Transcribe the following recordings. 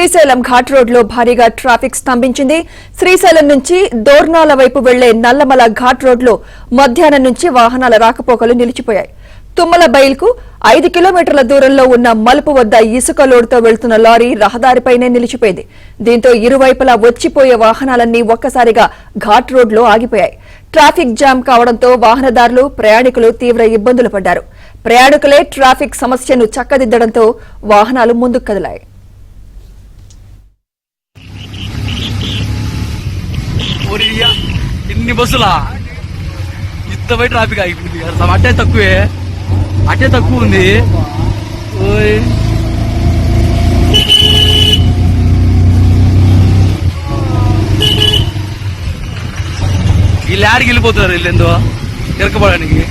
Srisailam ghat road లో భారీగా traffic స్తంభించింది. Srisailam నుంచి దోర్నాల వైపు వెళ్లే నల్లమల ఘాట్ రోడ్ లో మధ్యాహ్నం నుంచి వాహనాల రాకపోకలు నిలిచిపోయాయి. తుమ్మల బైల్కు 5 కిలోమీటర్ల దూరంలో ఉన్న మలుపు వద్ద ఇసుక లోడుతో వెళ్తున్న లారీ రహదారిపైనే నిలిచిపోయింది. దీంతో ఇరువైపులా వచ్చిపోయే వాహనాలన్నీ ఒక్కసారిగా ఘాట్ రోడ్ లో ఆగిపోయాయి. ట్రాఫిక్ జామ్ కావడంతో వాహనదారులు, ప్రయాణికులు తీవ్ర ఇబ్బందులు పడ్డారు. ప్రయాణికులే ట్రాఫిక్ సమస్యను చక్కదిద్దడంతో వాహనాలు ముందుకు కదిలాయి. ఇన్ని బస్సులా ఇంతపై ట్రాఫిక్ అయిపోయింది. అట్టే తక్కువ ఉంది. వీళ్ళు ఆడికి వెళ్ళిపోతున్నారు. వీళ్ళేందో తిరగబడడానికి.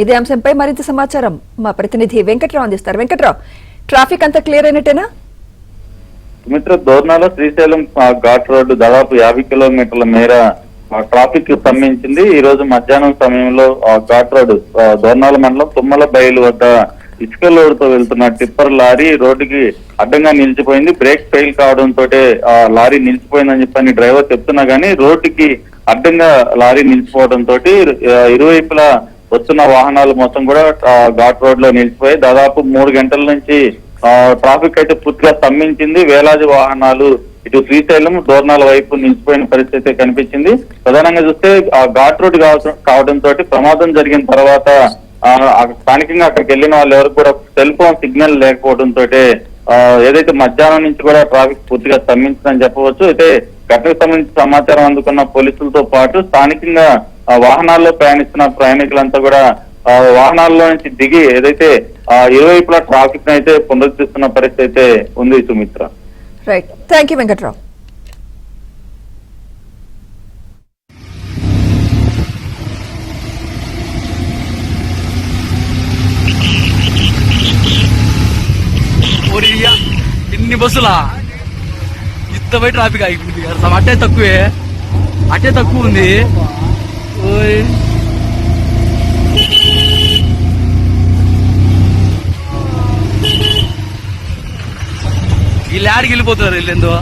ఇదే అంశంపై మరింత సమాచారం మా ప్రతినిధి వెంకట్రావు అందిస్తారు. వెంకట్రావు, ట్రాఫిక్ అంతా క్లియర్ అయినట్టేనా? సుమిత్ర, దోర్నాల శ్రీశైలం ఘాట్ రోడ్డు దాదాపు 50 కిలోమీటర్ల మేర ట్రాఫిక్ స్తంభించింది. ఈ రోజు మధ్యాహ్నం సమయంలో ఘాట్ రోడ్డు దోర్నాల మండలం తుమ్మల బయలు వద్ద ఇసుక లోడుతో వెళ్తున్న టిప్పర్ లారీ రోడ్డుకి అడ్డంగా నిలిచిపోయింది. బ్రేక్ ఫెయిల్ కావడంతో లారీ నిలిచిపోయిందని చెప్పని డ్రైవర్ చెప్తున్నా గానీ రోడ్డుకి అడ్డంగా లారీ నిలిచిపోవడంతో ఇరువైపులా వస్తున్న వాహనాలు మొత్తం కూడా ఘాట్ రోడ్ లో నిలిచిపోయి దాదాపు 3 గంటల నుంచి ట్రాఫిక్ అయితే పూర్తిగా స్తంభించింది. వేలాది వాహనాలు ఇటు శ్రీశైలం దోర్నాల వైపు నిలిచిపోయిన పరిస్థితి కనిపించింది. ప్రధానంగా చూస్తే ఘాట్ రోడ్ కావడంతో ప్రమాదం జరిగిన తర్వాత స్థానికంగా అక్కడికి వెళ్ళిన వాళ్ళు ఎవరికి కూడా సెల్ ఫోన్ సిగ్నల్ లేకపోవడంతో ఏదైతే మధ్యాహ్నం నుంచి కూడా ట్రాఫిక్ పూర్తిగా స్తంభించిందని చెప్పవచ్చు. అయితే ఘటనకు సంబంధించిన సమాచారం అందుకున్న పోలీసులతో పాటు స్థానికంగా వాహనాల్లో ప్రయాణిస్తున్న ప్రయాణికులంతా కూడా వాహనాల్లో నుంచి దిగి ఏదైతే ఇరువైపులా ట్రాఫిక్ అయితే పునరుద్ధరిస్తున్న పరిస్థితి అయితే ఉంది. Sumitra, right, thank you Venkatrao. ఇన్ని బస్సులా ఇంతపై ట్రాఫిక్ అయిపోయింది. అట్టే తక్కువ ఉంది. వీళ్ళు ఆడికి వెళ్ళిపోతున్నారు. వీళ్ళేందో